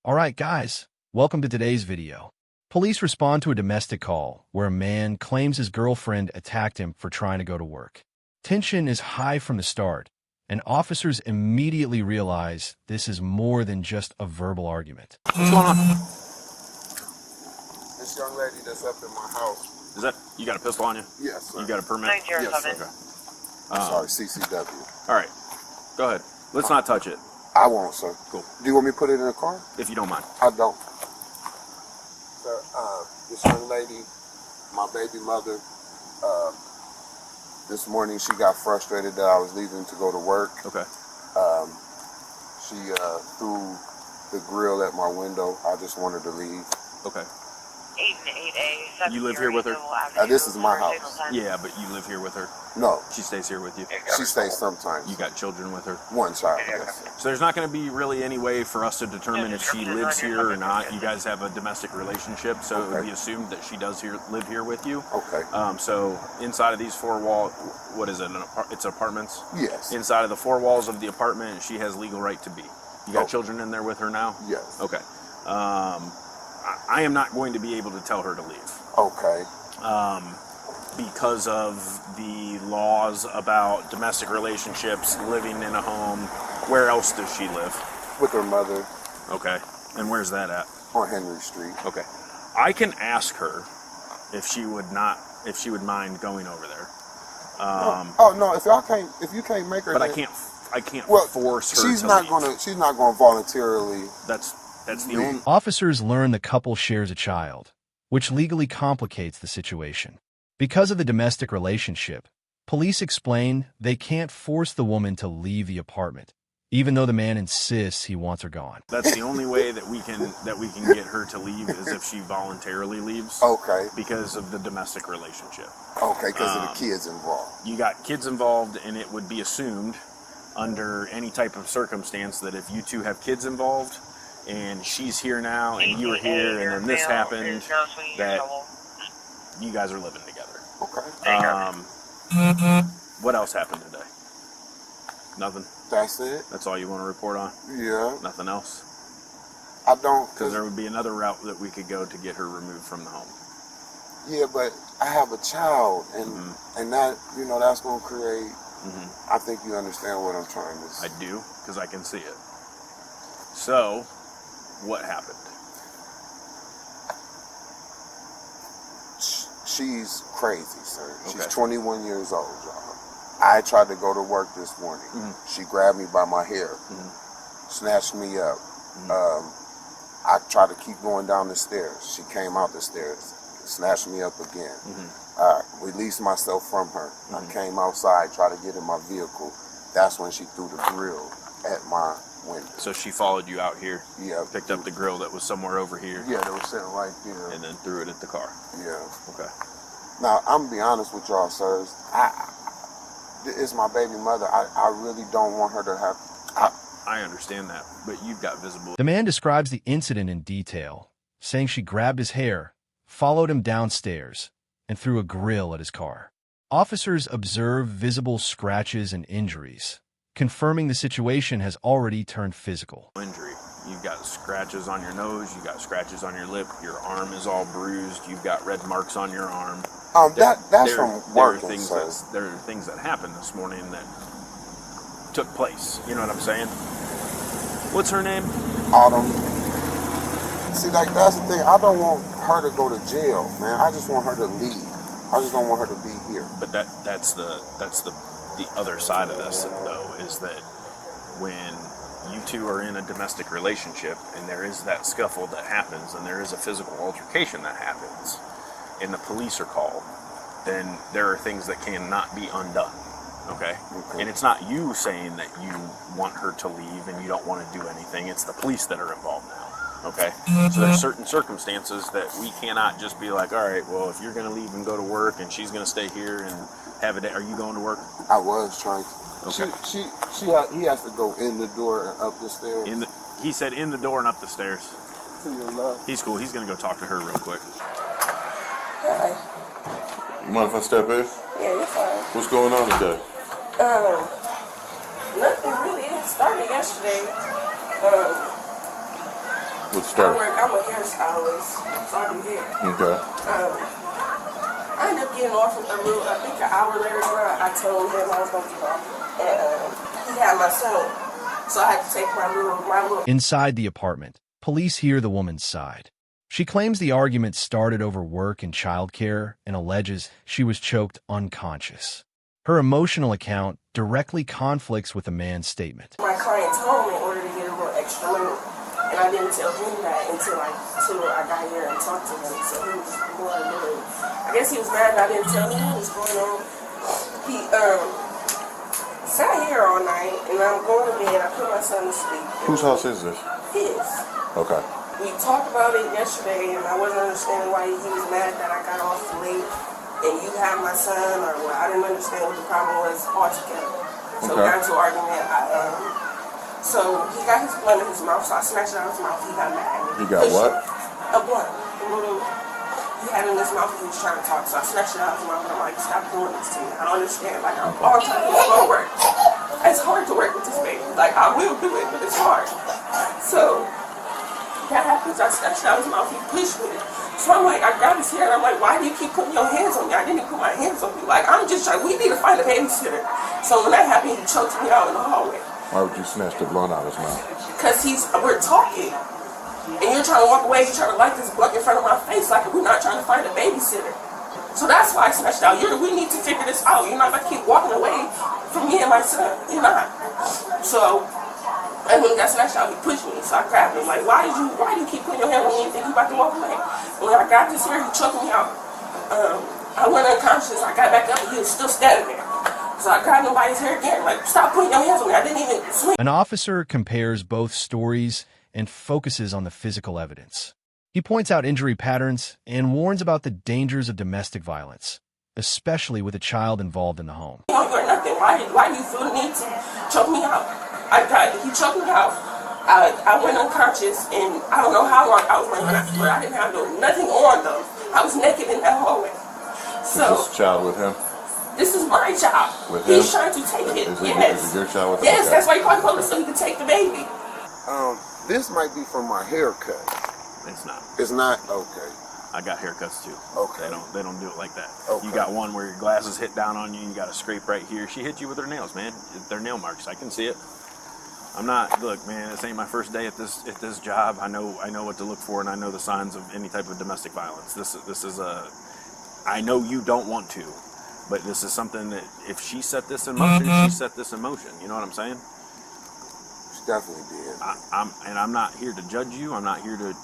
Alright guys, welcome to today's video. Police respond to a domestic call where a man claims his girlfriend attacked him for trying to go to work. Tension is high from the start, and officers immediately realize this is more than just a verbal argument. What's going on? This young lady that's up in my house. Is that, you got a pistol on you? Yes, sir. You got a permit? Yes, sir. Okay. Sorry, CCW. All right, go ahead. Let's not touch it. I won't, sir. Cool. Do you want me to put it in the car? If you don't mind. I don't. Sir, this young lady, my baby mother, this morning she got frustrated that I was leaving to go to work. Okay. She threw the grill at my window. I just wanted to leave. Okay. 8A. You live here with her? This is my house. Yeah, but you live here with her? No. She stays here with you? She stays sometimes. You got children with her? One child, yes. So there's not going to be really any way for us to determine if she lives here or not. You guys have a domestic relationship, so it would be assumed that she does live here with you. Okay. So inside of these four walls, what is it? It's apartments? Yes. Inside of the four walls of the apartment, she has legal right to be. You got children in there with her now? Yes. Okay. I am not going to be able to tell her to leave. Okay. Because of the laws about domestic relationships, living in a home. Where else does she live? With her mother. Okay. And where's that at? On Henry Street. Okay. I can ask her if she would mind going over there. No, if you can't make her. But then, I can't well, force her she's to not leave. She's not gonna voluntarily. That's the only. Officers learn the couple shares a child, which legally complicates the situation. Because of the domestic relationship, police explain they can't force the woman to leave the apartment, even though the man insists he wants her gone. That's the only way that we can get her to leave is if she voluntarily leaves. Okay. Because of the domestic relationship. Okay, because of the kids involved. You got kids involved, and it would be assumed under any type of circumstance that if you two have kids involved, and she's here now, and you are here, and then this happened, that you guys are living together. Okay. What else happened today? Nothing? That's it? That's all you want to report on? Yeah. Nothing else? I don't. Because there would be another route that we could go to get her removed from the home. Yeah, but I have a child, and that, that's going to create, I think you understand what I'm trying to say. I do, because I can see it. So, what happened? She's crazy, sir. Okay. She's 21 years old, y'all. I tried to go to work this morning. She grabbed me by my hair, snatched me up. I tried to keep going down the stairs. She came out the stairs, snatched me up again. I released myself from her. I came outside, tried to get in my vehicle. That's when she threw the grill at my window. So she followed you out here? Yeah. Picked up the grill that was somewhere over here? Yeah, they were sitting right there. And then threw it at the car? Yeah. Okay. Now, I'm going to be honest with y'all, sirs. It's my baby mother. I really don't want her to have... I understand that, but you've got visible... The man describes the incident in detail, saying she grabbed his hair, followed him downstairs, and threw a grill at his car. Officers observe visible scratches and injuries, confirming the situation has already turned physical. Injury. You've got scratches on your nose, you've got scratches on your lip, your arm is all bruised, you've got red marks on your arm. That's from working, there are things that happened this morning that took place. You know what I'm saying? What's her name? Autumn. See, that's the thing. I don't want her to go to jail, man. I just want her to leave. I just don't want her to be here. But that's the other side of this, though, is that when you two are in a domestic relationship and there is that scuffle that happens and there is a physical altercation that happens and the police are called, then there are things that cannot be undone. Okay? And it's not you saying that you want her to leave and you don't want to do anything. It's the police that are involved now. Okay? So there's certain circumstances that we cannot just be like, all right, well, if you're going to leave and go to work and she's going to stay here and have a day. Are you going to work? I was trying to. Okay. He has to go in the door and up the stairs. He said in the door and up the stairs. To your left. He's cool. He's going to go talk to her real quick. Hi. You mind if I step in? Yeah, you're fine. What's going on today? Nothing really. It started yesterday. What's the story? I'm a hairstylist, so I do hair. Okay. I ended up getting off I think an hour later on, I told him I was going to get off. And he had my son, so I had to take my little... Inside the apartment, police hear the woman's side. She claims the argument started over work and childcare and alleges she was choked unconscious. Her emotional account directly conflicts with the man's statement. My client told me in order to get a little extra money, and I didn't tell him that until I got here and talked to him. So he was more annoyed. I guess he was mad that I didn't tell him what was going on. He sat here all night, and I'm going to bed. I put my son to sleep. Whose house is this? His. Okay. We talked about it yesterday, and I wasn't understanding why he was mad that I got off late, and you have my son, or what. I didn't understand what the problem was altogether. So we got into an argument. So he got his blunt in his mouth, so I snatched it out of his mouth. He got mad. He got what? A blunt. He had it in his mouth and he was trying to talk, so I snatched it out of his mouth, and I'm like, stop doing this to me. I don't understand. Like, I'm all trying to work. It's hard to work with this baby. Like, I will do it, but it's hard. So that happens. I snatched it out of his mouth. He pushed me. So I'm like, I grabbed his hair and I'm like, why do you keep putting your hands on me? I didn't even put my hands on you. Like, I'm just trying, we need to find a babysitter. So when that happened, he choked me out in the hallway. Why would you snatch the blunt out of his mouth? Because we're talking. And you're trying to walk away, you're trying to light this blunt in front of my face like we're not trying to find a babysitter. So that's why I snatched out. We need to figure this out. You're not going to keep walking away from me and my son. You're not. So, and when he got snatched out, he pushed me. So I grabbed him. Like, why do you keep putting your hand on me and think you're about to walk away? And when I grabbed his hair, he choked me out. I went unconscious. I got back up and he was still standing there. So I grabbed him by his hair again. Like, stop putting your hands on me. I didn't even swing. An officer compares both stories and focuses on the physical evidence. He points out injury patterns and warns about the dangers of domestic violence, especially with a child involved in the home. Or nothing. Why do you feel the need to choke me out? He choked me out. I went unconscious, and I don't know how long I was laying after, but I didn't have nothing on though. I was naked in that hallway. So Is this child with him? This is my child. With him? He's trying to take it. Is it your child with him? Yes, that's why he called the police so he could take the baby. This might be from my haircut. It's not. It's not? Okay. I got haircuts too. Okay. They don't do it like that. Okay. You got one where your glasses hit down on you. You got a scrape right here. She hit you with her nails, man. They're nail marks. I can see it. I'm not. Look, man. This ain't my first day at this job. I know what to look for, and I know the signs of any type of domestic violence. This is a. I know you don't want to, but this is something that if she set this in motion, she set this in motion. You know what I'm saying? She definitely did. I'm not here to judge you. I'm not here to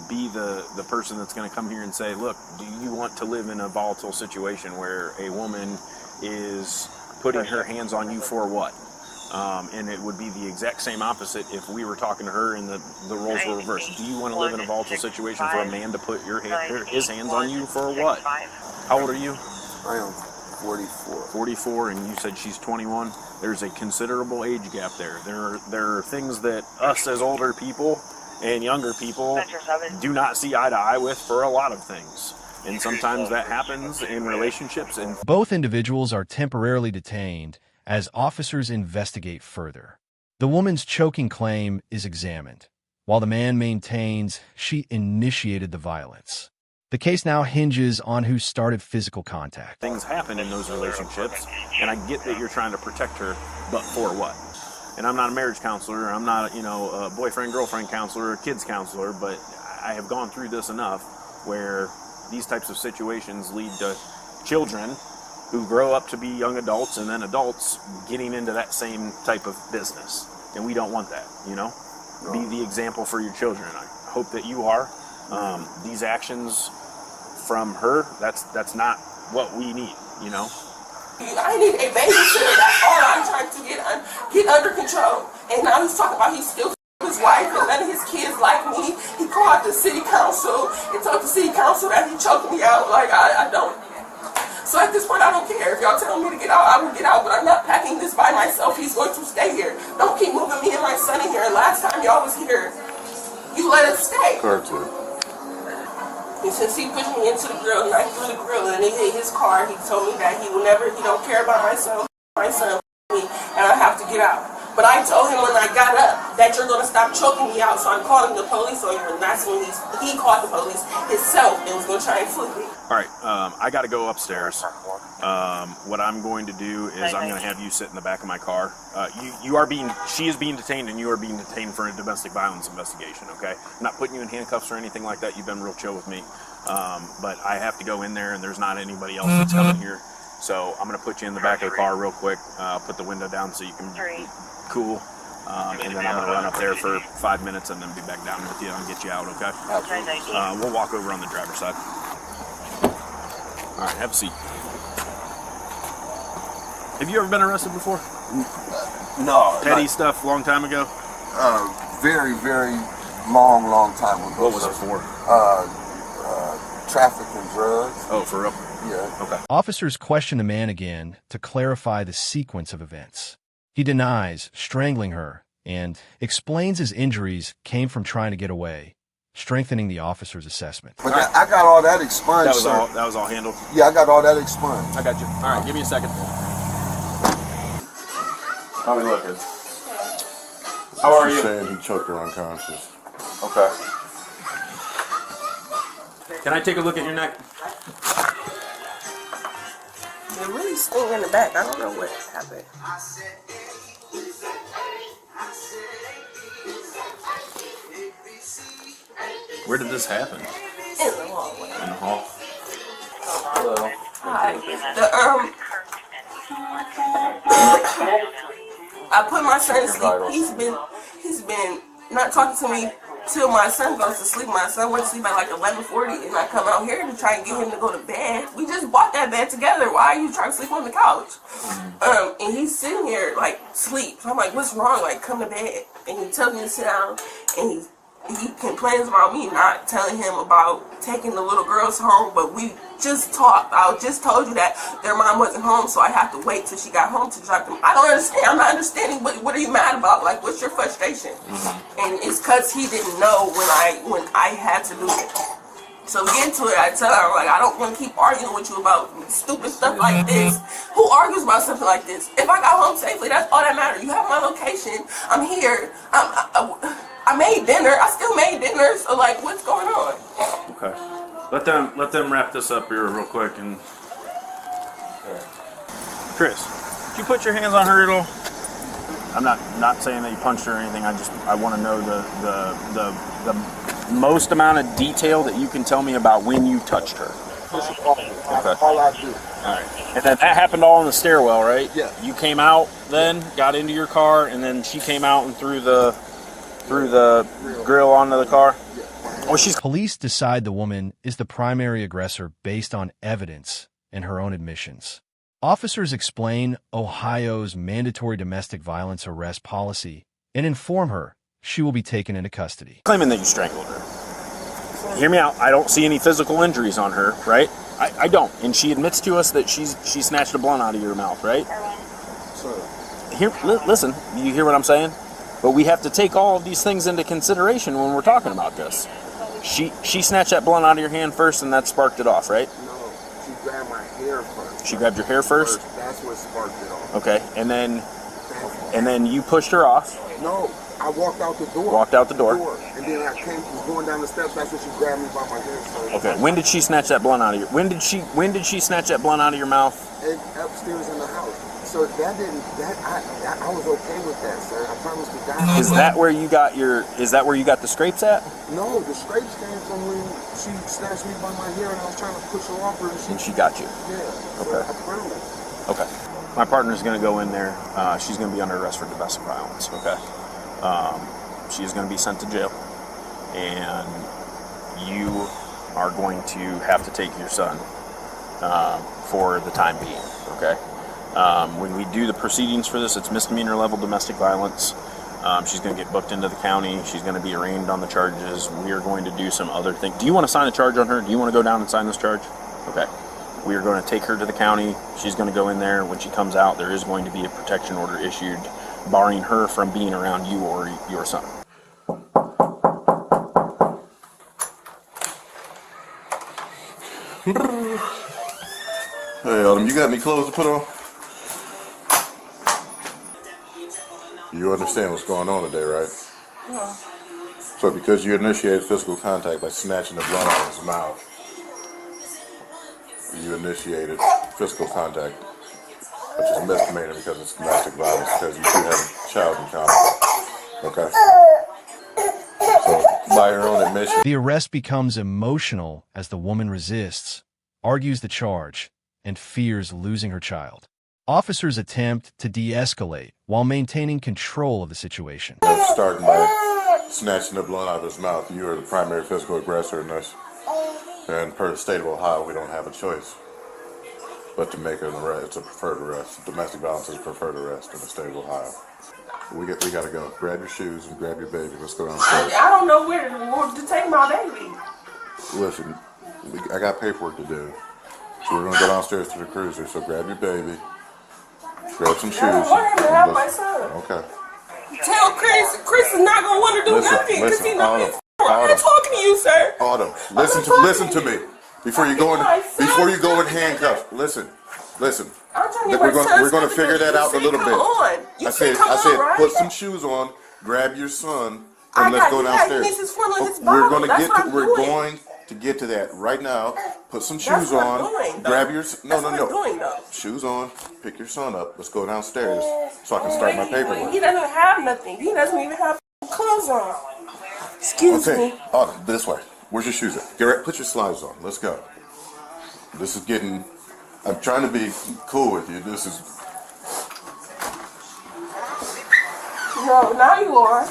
be the person that's going to come here and say, look, do you want to live in a volatile situation where a woman is putting her hands on you for what? And it would be the exact same opposite if we were talking to her and the roles were reversed. Do you want to live in a volatile situation for a man to put his hands on you for what? How old are you? I am 44. 44, and you said she's 21. There's a considerable age gap there. There are things that us as older people and younger people do not see eye to eye with for a lot of things. And sometimes that happens in relationships. And both individuals are temporarily detained as officers investigate further. The woman's choking claim is examined, while the man maintains she initiated the violence. The case now hinges on who started physical contact. Things happen in those relationships, and I get that you're trying to protect her, but for what? And I'm not a marriage counselor, I'm not a boyfriend-girlfriend counselor, a kids counselor, but I have gone through this enough where these types of situations lead to children who grow up to be young adults and then adults getting into that same type of business. And we don't want that, No. Be the example for your children. I hope that you are. These actions from her, that's not what we need, I need a babysitter. That's all I'm trying to get under control. And now he's talking about he's still his wife and none of his kids like me. He called the city council and told the city council that he choked me out. Like, I don't. So at this point, I don't care. If y'all tell me to get out, I will get out. But I'm not packing this by myself. He's going to stay here. Don't keep moving me and my son in here. And last time y'all was here, you let us stay. And since he pushed me into the grill and I threw the grill and he hit his car, he told me that he don't care about my son, me, and I have to get out. But I told him when I got up that you're going to stop choking me out, so I'm calling the police on you. And that's when he called the police himself and was going to try and flip me. All right, I got to go upstairs. What I'm going to do is I'm going to have you sit in the back of my car. She is being detained, and you are being detained for a domestic violence investigation, okay? I'm not putting you in handcuffs or anything like that. You've been real chill with me. But I have to go in there, and there's not anybody else that's coming here. So I'm going to put you in the back of the car real quick, put the window down so you can cool. And then I'm going to run up there for 5 minutes and then be back down with you and get you out, okay? We'll walk over on the driver's side. All right, have a seat. Have you ever been arrested before? No. Petty stuff, long time ago? Very, very long time ago. What was it for? Traffic and drugs. Oh, for real? Yeah. Okay. Officers question the man again to clarify the sequence of events. He denies strangling her and explains his injuries came from trying to get away, strengthening the officer's assessment. But I got all that expunged, sir. That was all handled? Yeah, I got all that expunged. I got you. All right, give me a second. How are we looking? How are you? Saying he choked her unconscious. Okay. Can I take a look at your neck? It really stung in the back. I don't know what happened. Where did this happen? In the hallway. In the hall? Hello. Hi. I put my son to sleep. He's been not talking to me till my son goes to sleep. My son went to sleep at like 11:40, and I come out here to try and get him to go to bed. We just bought that bed together. Why are you trying to sleep on the couch? And he's sitting here like sleep. So I'm like, what's wrong? Like, come to bed. And he tells me to sit down, and he complains about me not telling him about taking the little girls home, but we just talked. I just told you that their mom wasn't home, so I have to wait till she got home to drop them. I don't understand. I'm not understanding. What are you mad about? Like, what's your frustration? And it's because he didn't know when I had to do it. So get into it. I tell her, like, I don't want to keep arguing with you about stupid stuff like this. Who argues about something like this? If I got home safely, that's all that matters. You have my location. I'm here. I made dinner. I still made dinner. So, like, what's going on? Okay. Let them wrap this up here real quick. And Chris, did you put your hands on her at all? I'm not saying that you punched her or anything. I want to know the most amount of detail that you can tell me about when you touched her. Okay. All I do. All right. And then that happened all in the stairwell, right? Yeah. You came out then, got into your car, and then she came out and threw the grill onto the car? Oh, Police decide the woman is the primary aggressor based on evidence and her own admissions. Officers explain Ohio's mandatory domestic violence arrest policy and inform her she will be taken into custody. Claiming that you strangled her. Hear me out. I don't see any physical injuries on her, right? I don't. And she admits to us that she snatched a blunt out of your mouth, right? Listen, you hear what I'm saying? But we have to take all of these things into consideration when we're talking about this. She snatched that blunt out of your hand first, and that sparked it off, right? No, she grabbed my hair first. She grabbed your hair first? That's what sparked it off. Okay, and then you pushed her off. No, I walked out the door. Walked out the door. And then I was going down the steps. That's when she grabbed me by my hair first. Okay, when did she snatch that blunt out of your? When did she snatch that blunt out of your mouth? Upstairs in the house. So I was okay with that, sir. I promise to God. Is that where you got the scrapes at? No, the scrapes came from when she snatched me by my hair and I was trying to push her off her and she got you. Yeah. Okay. So I promise. Okay. My partner's going to go in there. She's going to be under arrest for domestic violence. Okay. She's going to be sent to jail, and you are going to have to take your son for the time being. Okay. When we do the proceedings for this, it's misdemeanor level domestic violence. She's going to get booked into the county. She's going to be arraigned on the charges. We are going to do some other things. Do you want to sign a charge on her? Do you want to go down and sign this charge? Okay. We are going to take her to the county. She's going to go in there. When she comes out, there is going to be a protection order issued, barring her from being around you or your son. Hey, Autumn, you got any clothes to put on? You understand what's going on today, right? Yeah. So because you initiated physical contact by snatching the blood out of his mouth, you initiated physical contact, which is a misdemeanor because it's domestic violence, because you two have a child in common. Okay? So, by your own admission. The arrest becomes emotional as the woman resists, argues the charge, and fears losing her child. Officers attempt to de-escalate while maintaining control of the situation. Starting by snatching the blood out of his mouth, you are the primary physical aggressor in this. And per the state of Ohio, we don't have a choice but to make an arrest. It's a preferred arrest. Domestic violence is a preferred arrest in the state of Ohio. We gotta go. Grab your shoes and grab your baby. Let's go downstairs. I don't know where to take my baby. Listen, I got paperwork to do. So we're gonna go downstairs to the cruiser. So grab your baby. Grab some shoes. I don't want him to have my son. Okay. Tell Chris is not gonna want to do nothing because he knows. I'm not talking to you, sir. Autumn, listen to me. Before you go in handcuffs. Listen. We're gonna figure that out in a little bit. I said put some shoes on, grab your son, and let's go downstairs. We're going to get to that right now. Put some shoes on, grab your no. Shoes on, pick your son up. Let's go downstairs so I can start my paperwork. He doesn't have nothing. He doesn't even have clothes on. Excuse me. Autumn, this way. Where's your shoes at? Get right, put your slides on. Let's go. This is getting. I'm trying to be cool with you. This is. No, now you are.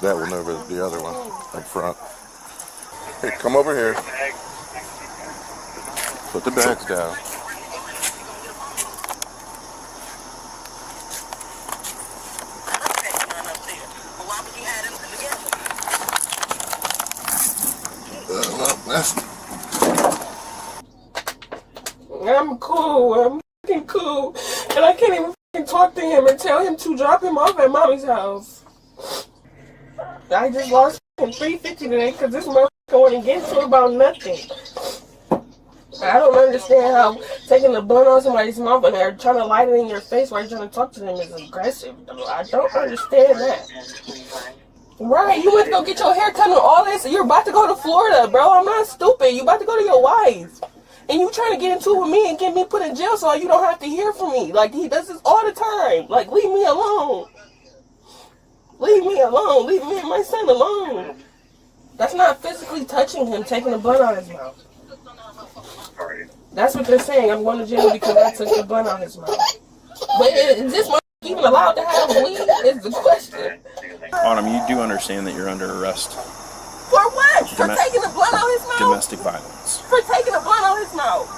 That one over the other one up front. Hey, come over here. Put the bags down. I'm cool. I'm fucking cool. And I can't even fucking talk to him and tell him to drop him off at mommy's house. I just lost $350 today because this motherfucker went and get into about nothing. I don't understand how taking the blunt out somebody's mouth and they're trying to light it in your face while you're trying to talk to them is aggressive. I don't understand that. Right, you went to go get your hair cut and all this, and you're about to go to Florida, bro. I'm not stupid. You about to go to your wife. And you trying to get into it with me and get me put in jail so you don't have to hear from me. Like, he does this all the time. Like, leave me alone. Leave me alone. Leave me and my son alone. That's not physically touching him, taking the blunt out of his mouth. That's what they're saying. I'm going to jail because I took the blunt out of his mouth. But is this even allowed to have weed is the question. Autumn, you do understand that you're under arrest. For what? For taking the blunt out of his mouth? Domestic violence. For taking the blunt out of his mouth.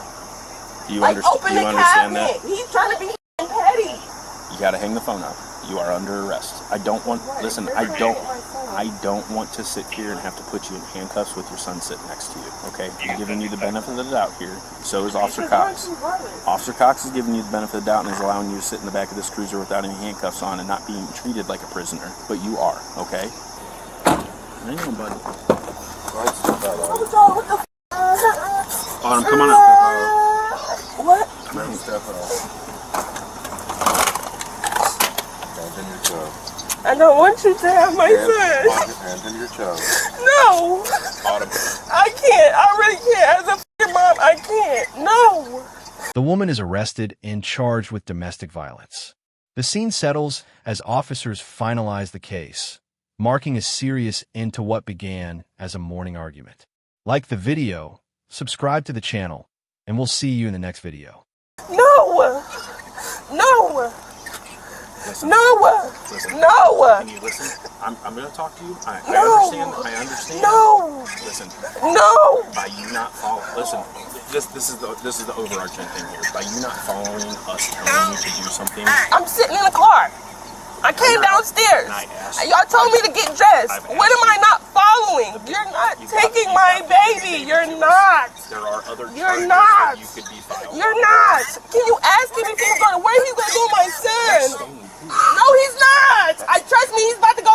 You, like, open you understand cabinet. that? He's trying to be petty. You gotta hang the phone up. You are under arrest. I don't want want to sit here and have to put you in handcuffs with your son sitting next to you, okay? I'm giving you the benefit of the doubt here. So is Officer Cox. Officer Cox is giving you the benefit of the doubt and is allowing you to sit in the back of this cruiser without any handcuffs on and not being treated like a prisoner. But you are, okay? Hang on, buddy. Autumn, come on out. What? Come on, step out. I don't want you to have my son. Hand him your child. No. Autumn. I can't. I really can't. As a f***ing mom, I can't. No. The woman is arrested and charged with domestic violence. The scene settles as officers finalize the case, marking a serious end to what began as a morning argument. Like the video, subscribe to the channel, and we'll see you in the next video. No. No. Listen. No. Listen. No. Can you listen? I'm going to talk to you. I No. understand. No. Listen. No. By you not following, listen. This is the overarching thing here. By you not following us telling you to do something. I'm sitting in the car. I came downstairs. Y'all told me to get dressed. What am I not following? You're not taking my baby. You're not. There are other You're not. you could be filing. You're not. Can you ask him if he's going to, where he's going to go with my son? No, he's not. Trust me, he's about to go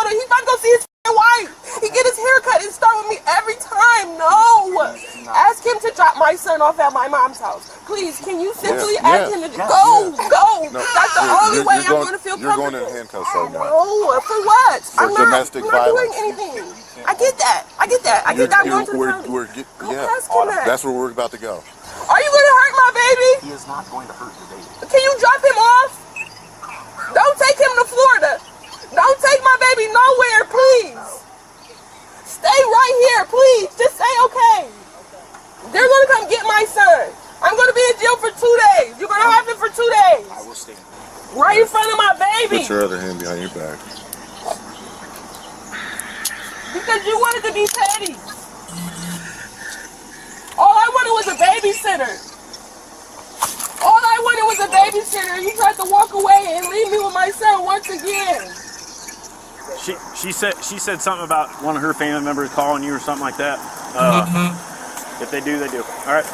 see his wife. He get his hair cut and start with me every time. No. Ask him to drop my son run off at my mom's house. Please, can you simply ask him to go? No. That's the only way I'm going to feel comfortable. You're going in handcuffs right now. No, for what? For domestic violence. I'm not doing anything. I get that. I get that going to the county. That's where we're about to go. Are you going to hurt my baby? He is not going to hurt your baby. Can you drop him off? Don't take him to Florida. Don't take my baby nowhere, please. Stay right here, please. Just say okay. They're going to come get my son. I'm going to be in jail for 2 days. You're going to have him for 2 days. I will stay. Right in front of my baby. Put your other hand behind your back. Because you wanted to be petty. All I wanted was a babysitter. All I wanted was a babysitter. You tried to walk away and leave me with my son once again. She said something about one of her family members calling you or something like that. If they do, they do. All right.